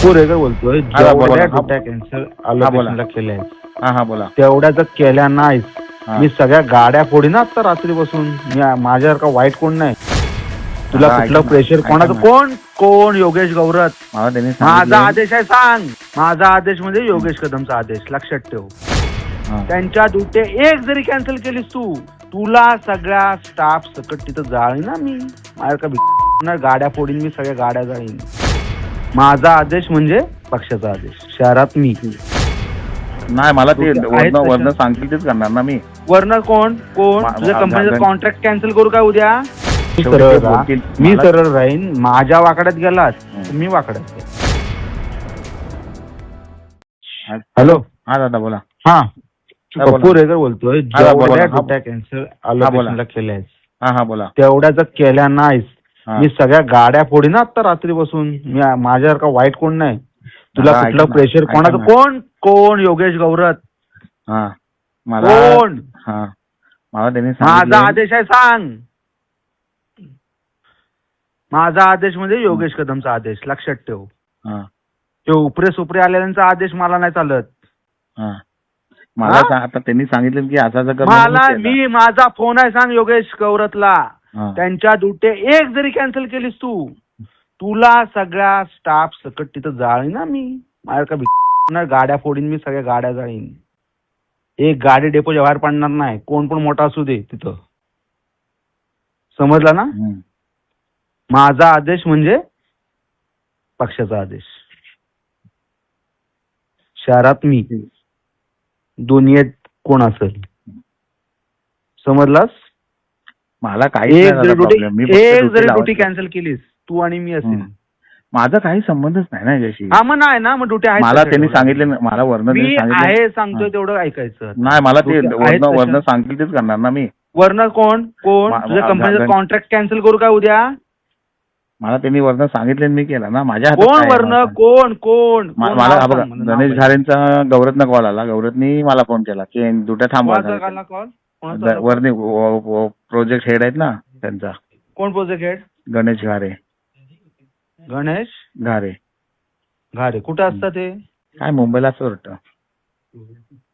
पुरेकर बोलतोय. हा, बोला. जेवढ्या ड्युट्या कॅन्सल अलोकेशनला केल्या हा बोला. तेवढ्या जर केल्या नाहीत हा. मी सगळ्या गाड्या फोडी ना आता रात्री बसून. माझ्यावर का वाईट कोण नाही. तुला हा, कुठलं ऐका ना, प्रेशर ऐका कोणाचं ना. कोण कोण योगेश गौरत. मला त्यांनी माझा सांगितलं. आदेश आहे सांग. माझा आदेश म्हणजे योगेश कदमचा आदेश लक्षात ठेव. हा. त्यांच्या ड्युट्या एक जरी कॅन्सल केलीस तू तुला सगळ्या स्टाफ सकट तिथं जाळीन ना मी. माझ्या का गाड्या फोडीन मी सगळ्या गाड्या जाळीन. माझा आदेश म्हणजे पक्षाचा आदेश. शहरात मी नाही मला ते आहेत तशा. वर्ण सांगतील तेच करणार ना मी. वर्ण कोण तुझ्या कंपनीचं कॉन्ट्रॅक्ट कॅन्सल करू काय उद्या. मी शेवटी सरळ ते राहा. बोलतील. मी मला- सरळ राहीन. माझ्या वाकड्यात गेलात तुम्ही वाकड्यात घ्या. हॅलो हा दादा बोला. हा बोला. पुरेकर बोलतोय. बोला. जेवढ्या हा. ड्युट्या कॅन्सल बोला. अलोकेशनला केल्या हा बोला. तेवढ्या जर केल्या नाहीत हा. मी सगळ्या गाड्या फोडी ना आता रात्री बसून. माझ्यावर का वाईट कोण नाही. तुला दादा, कुठलं ऐका ना, प्रेशर ऐका कोणाचं ना. कोण कोण योगेश गौरत. हा मला कोण हा मला त्यांनी माझा सांगितलं. आदेश आहे सांग. माझा आदेश म्हणजे योगेश कदमचा आदेश लक्षात ठेव. हा ते उपरे सुपरे आलेल्यांचा आदेश मला नाही चालत. हा मला हा? आता त्यांनी सांगितलं की असं कर. मला माझा फोन आहे सांग योगेश गौरतला. त्यांच्या ड्युट्या एक जरी कॅन्सल केलीस तू तुला सगळ्या स्टाफ सकट तिथं जाळीन ना मी. माझ्या का गाड्या फोडीन मी सगळ्या गाड्या जाळीन. एक गाडी डेपोच्या बाहेर पडणार नाही. कोण पण मोठा असू दे तिथं. समजला ना. माझा आदेश म्हणजे पक्षाचा आदेश. शहरात मी दुनियेत कोण असेल. समजलास. मला काही एक जरी ड्युटी कॅन्सल केलीस तू आणि मी असेल. माझा काही संबंधच नाही ना याच्याशी. हा मग नाही ना मग ड्युटी आहे. मला त्यांनी सांगितलं मला वर्ण मी सांगितलं. आहे सांगतोय तेवढं ऐकायचं. नाही मला ते ड्युट्या आहेत वर्ण तशा. सांगतील तेच करणार ना मी. वर्ण कोण तुझ्या कंपनीचं कॉन्ट्रॅक्ट कॅन्सल करू काय उद्या. मला त्यांनी वर्ण सांगितलं मी केलं ना. माझ्या हातात कोण काय आहे वर्ण माझं? कोण मला हा बघा गणेश घारेंचा गौरतनं कॉल आला. गौरतनी मला फोन केला की दुट्या थांबवा. कॉल वरनी प्रोजेक्ट हेड आहेत ना त्यांचा. कोण प्रोजेक्ट हेड. गणेश घारे. गणेश घारे घारे कुठे असतात ते. काय मुंबईला असं वाटतं.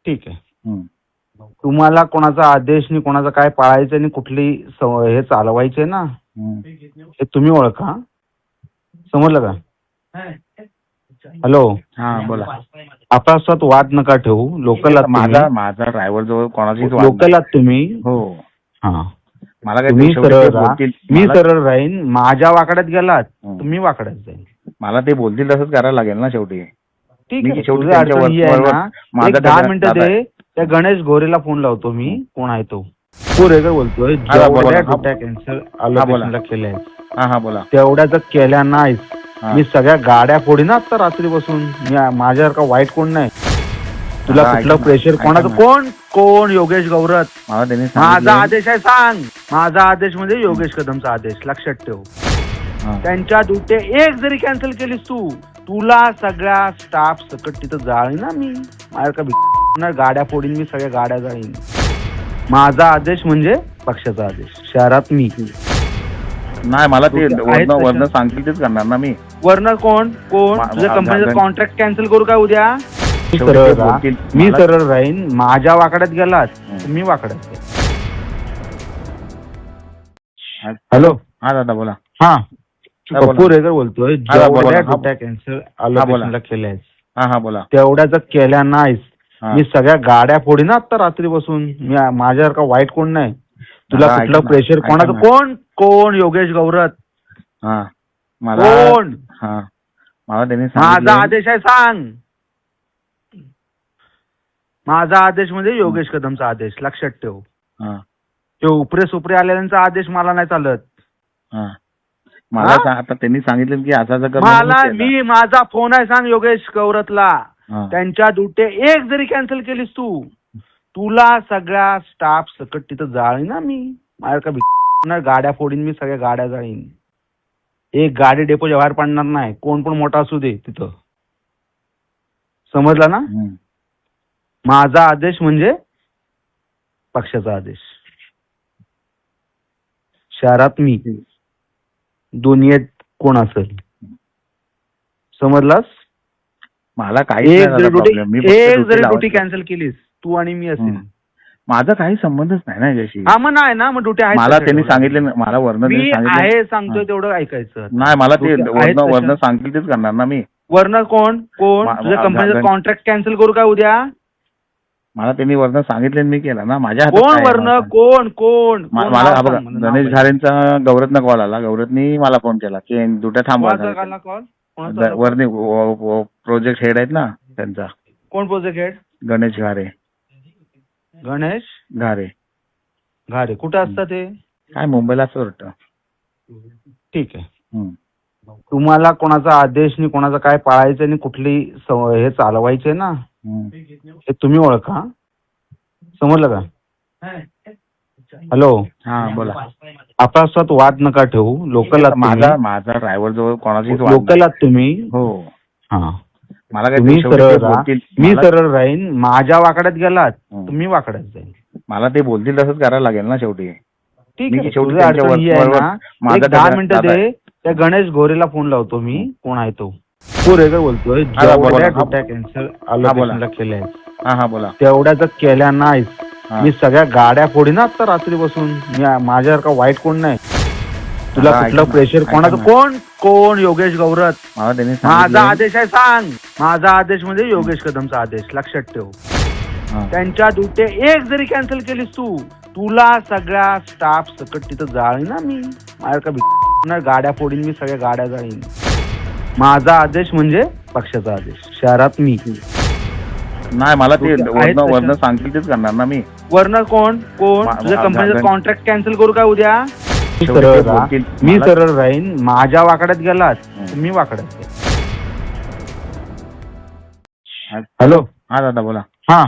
ठीक आहे. तुम्हाला कोणाचा आदेश नाही कोणाचा काय पाळायचं नाही कुठली हे चालवायचे ना हे तुम्ही ओळखा. समजलं का. हॅलो हा बोला. आपसात वाद नका ठेवू. लोकल माझा ड्रायव्हर जवळ कोणाची लोकल आहात तुम्ही. हो हा मला तुम्ही सरळ राहा. मी मला सरळ राहीन. माझ्या वाकड्यात गेलात तुम्ही वाकड्यात जाईल. ते बोलतील तसंच करायला लागेल ना शेवटी. ठीक मी आहे. शेवटी तुझं अडचण ही आहे ना. माझा 10 मिनिटं दे. त्या गणेश घोरेला फोन लावतो मी. कोण आहे तो. पुरेकर बोलतोय. बोला. जेवढ्या ड्युट्या कॅन्सल अलोकेशनला केल्या हा बोला. तेवढ्या जर केल्या नाहीत मी सगळ्या गाड्या फोडी ना आता रात्री बसून. माझ्यावर का वाईट कोण नाही. तुला कुठलं प्रेशर कोणाचं कोण कोण योगेश गौरत. मला त्यांनी माझा आदेश आहे सांग. माझा आदेश म्हणजे योगेश कदमचा आदेश लक्षात ठेव. त्यांच्या ड्युट्या एक जरी कॅन्सल केलीस तू तुला सगळ्या स्टाफ सकट तिथं जाळीन ना मी. माझ्या का गाड्या फोडीन मी सगळ्या गाड्या जाळीन. माझा आदेश म्हणजे पक्षाचा आदेश. शहरात मी नाही मला ते आहेत तशा. वर्ण सांगतील तेच करणार ना मी. वर्ण कोण तुझ्या कंपनीचं कॉन्ट्रॅक्ट कॅन्सल करू काय उद्या. शेवटी ते बोलतील. मी सरळ राहीन. माझ्या वाकड्यात गेलात तुम्ही वाकड्यात घ्या. हॅलो हा दादा बोला. हा बोला. पुरेकर बोलतोय. बोला. जेवढ्या ड्युट्या कॅन्सल अलोकेशनला केल्या हा बोला. तेवढ्या जर केल्या नाहीत मी सगळ्या गाड्या फोडी ना आता रात्री बसून. माझ्यावर का वाईट कोण नाही. तुला दादा, कुठलं ऐका ना, प्रेशर ऐका कोणाचं ना. कोण योगेश गौरत. मला कोण मला त्यांनी माझा सांगितलं. आदेश आहे सांग. माझा आदेश म्हणजे योगेश कदमचा आदेश लक्षात ठेव. ते उपरे सुपरे आलेल्यांचा आदेश मला नाही चालत. मला आता त्यांनी सांगितलं की असं कर. मला माझा फोन आहे सांग योगेश गौरतला. त्यांच्या ड्युट्या एक जरी कॅन्सल केलीस तू तुला सगळ्या स्टाफ सकट तिथं जाळीन ना मी. माझ्या का गाड्या फोडीन मी सगळ्या गाड्या जाळीन. एक गाडी डेपोच्या बाहेर पडणार नाही. कोण पण मोठा असू दे तिथं. समजला ना. माझा आदेश म्हणजे पक्षाचा आदेश. शहरात मी दुनियेत कोण असेल. समजलास. मला काहीच एक नाही जरी झाला problem. मी फक्त एक duty जरी ड्युटी लावायची. कॅन्सल केलीस तू आणि मी असेल. माझा काही संबंधच नाही ना याच्याशी. हा मग नाही ना, मग ड्युटी आहे. मला त्यांनी सांगितले, मला वरनं मी त्यांनी सांगितलं. आहे सांगतोय तेवढं ऐकायचं. नाही, मला ते duty आहेत वरनं तशा. सांगतील तेच करणार ना मी. वरनं कोण तुझ्या कंपनीचा कॉन्ट्रॅक्ट कॅन्सल करू काय उद्या? मला त्यांनी वरनं सांगितले मी केलं ना. माझ्या हातात कोण काय आहे वरनं माझं? कोण मला नाव बघा, सांग मला, गणेश नाव घारेंचा गौरतनं कॉल आला. गौरतनी मला फोन केला की दुट्या कोणाचा थांबवा. आला call? कोणाचा आला? वरनी प्रोजेक्ट हेड आहेत ना त्यांचा. कोण प्रोजेक्ट हेड? गणेश घारे. गणेश घारे घारे कुठं असतात ते? काय मुंबईला असं वाटतं. ठीक आहे. तुम्हाला कोणाचा आदेश नाही, कोणाचा काय पाळायचं नाही, कुठली हे चालवायचे ना, हे तुम्ही ओळखा. समजलं का? हॅलो, हा बोला. आपसात वाद नका ठेवू. लोकल माझा ड्रायव्हर जवळ कोणाचीच वाद लोकल आहात तुम्ही. हो. हा, मला तुम्ही काय सरळ ते राहा. बोलतील. मी सरळ राहीन. माझ्या वाकड्यात गेलात तुम्ही वाकड्यात जाईल. मला ते बोलतील तसंच करायला लागेल ना शेवटी. ठीक मी आहे. शेवटी तुझी अडचण ही आहे बरोबर ना, माझा एक 10 दादा- मिनिटं दादा दे. त्या गणेश घोरेला फोन लावतो मी. कोण आहे तो? पुरेकर बोलतोय. बोला. जेवढ्या ड्युट्या कॅन्सल अलोकेशनला केल्या आहेत हा बोला. तेवढ्या जर केल्या नाहीस, हा. मी सगळ्या गाड्या फोडीन आता रात्री बसून. माझ्यासारखा वाईट कोण नाही. तुला हा, कुठलं ऐका ना, प्रेशर ऐका कोणाचं? ना. कोण योगेश गौरत? मला त्यांनी माझा सांगितलं. आदेश आहे सांग. माझा आदेश म्हणजे योगेश कदमचा आदेश. लक्षात ठेव. हा. त्यांच्या ड्युट्या एक जरी कॅन्सल केलीस तू, तुला सगळ्या स्टाफ सकट तिथं जाळीन ना मी. माझ्या गाड्या फोडीन मी, सगळ्या गाड्या जाळीन. माझा आदेश म्हणजे पक्षाचा आदेश. शहरात मी. नाही, मला ते आहेत तशा. वरनं सांगतील तेच करणार ना मी. वरनं कोण तुझ्या कंपनीचा कॉन्ट्रॅक्ट कॅन्सल करू काय उद्या? मी शेवटी सरळ ते राहा. बोलतील. मी सरळ राहीन. माझ्या वाकड्यात गेलात मी वाकड्यात जाईन. हॅलो, हा दादा बोला. हा,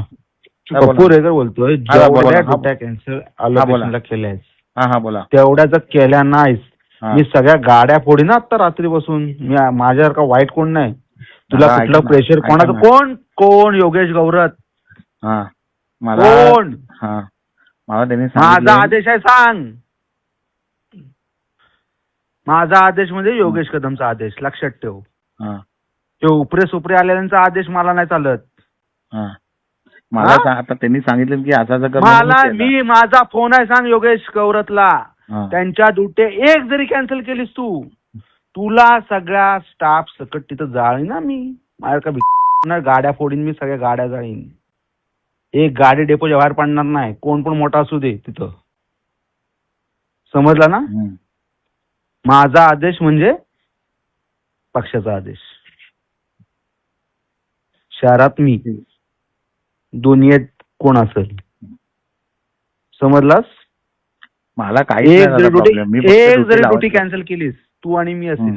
हा, बोला. पुरेकर बोलतोय. हा, बोला. जेवढ्या हा. ड्युट्या कॅन्सल बोला. अलोकेशनला केल्या आहेत हा बोला. तेवढ्या जर केल्या नाहीस, हा. मी सगळ्या गाड्या फोडीन आता रात्री बसून. माझ्यासारखा वाईट कोण नाही. तुला हा, कुठलं ऐका ना, प्रेशर ऐका कोणाचं? ना. कोण योगेश गौरत? हा मला कोण? हा मला त्यांनी माझा सांगितलं. आदेश आहे सांग. माझा आदेश म्हणजे योगेश कदमचा आदेश. लक्षात ठेव. हा ते उपरे सुपरे आलेल्यांचा आदेश मला नाही चालत. हा मला हा? आता त्यांनी सांगितलं की असं कर म्हणून मला केलं. माझा फोन आहे सांग योगेश गौरतला. हा. त्यांच्या ड्युट्या एक जरी कॅन्सल केलीस तू, तुला सगळ्या स्टाफ सकट तिथं जाळीन ना मी. माझ्या गाड्या फोडीन मी, सगळ्या गाड्या जाळीन. एक गाडी डेपोच्या बाहेर पडणार नाही. कोण पण मोठा असू दे तिथं. समजला ना? माझा आदेश म्हणजे पक्षाचा आदेश. शहरात मी. दुनियेत कोण असेल? समजलास? मला काही एक नाही जरी झाला problem. मी फक्त duty ड्युटी लावायची. कॅन्सल केलीस तू आणि मी असेल.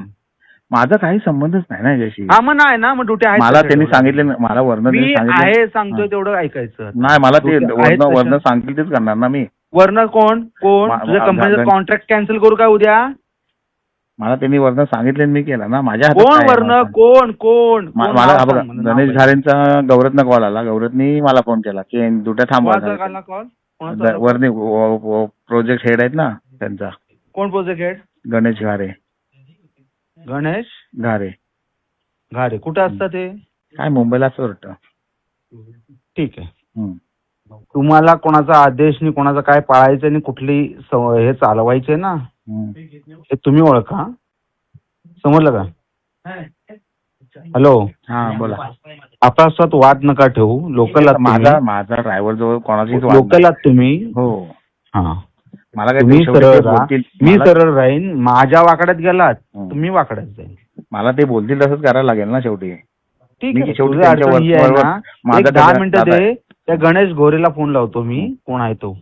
माझा काही संबंधच नाही ना याच्याशी. हा मग नाही ना, मग ड्युटी आहे. मला त्यांनी सांगितले, मला वरनं मी त्यांनी सांगितलं. आहे सांगतोय तेवढं ऐकायचं. नाही, मला ते duty आहेत वरनं तशा. सांगतील तेच करणार ना मी. वरनं कोण तुझ्या कंपनीचा कॉन्ट्रॅक्ट कॅन्सल करू काय उद्या? मला त्यांनी वरनं सांगितले मी केलं ना. माझ्या हातात कोण काय आहे वरनं माझं? कोण मला नाव बघा, सांग मला, गणेश नाव घारेंचा गौरतनं कॉल आला. गौरतनी मला फोन केला की दुट्या थांबवा. कोणाचा आला call? कोणाचा आला? वरनी प्रोजेक्ट हेड आहेत ना त्यांचा. कोण प्रोजेक्ट हेड? गणेश घारे. गणेश घारे घारे कुठं असतात ते? काय मुंबईला असं वाटतं. ठीक आहे. तुम्हाला कोणाचा आदेश नाही, कोणाचा काय पाळायचं नाही, कुठली हे चालवायचे ना, हे तुम्ही ओळखा. समजलं का? हॅलो, हा बोला. आपसात वाद नका ठेवू. लोकल आहात तुम्ही. माझा ड्रायव्हर जवळ कोणाचीच वाद लोकल आहात तुम्ही. हो. हा, मला काय तुम्ही ते शेवटी सरळ ते राहा. बोलतील. मी सरळ राहीन. माझ्या वाकड्यात गेलात तुम्ही वाकड्यात जाईल. मला ते बोलतील तसंच करायला लागेल ना शेवटी. ठीक मी आहे. शेवटी तुझी अडचण ही आहे त्यांच्या ना, माझा एक 10 दादा- मिनिटं दादा- दे. त्या गणेश घोरेला फोन लावतो मी. कोण आहे तो?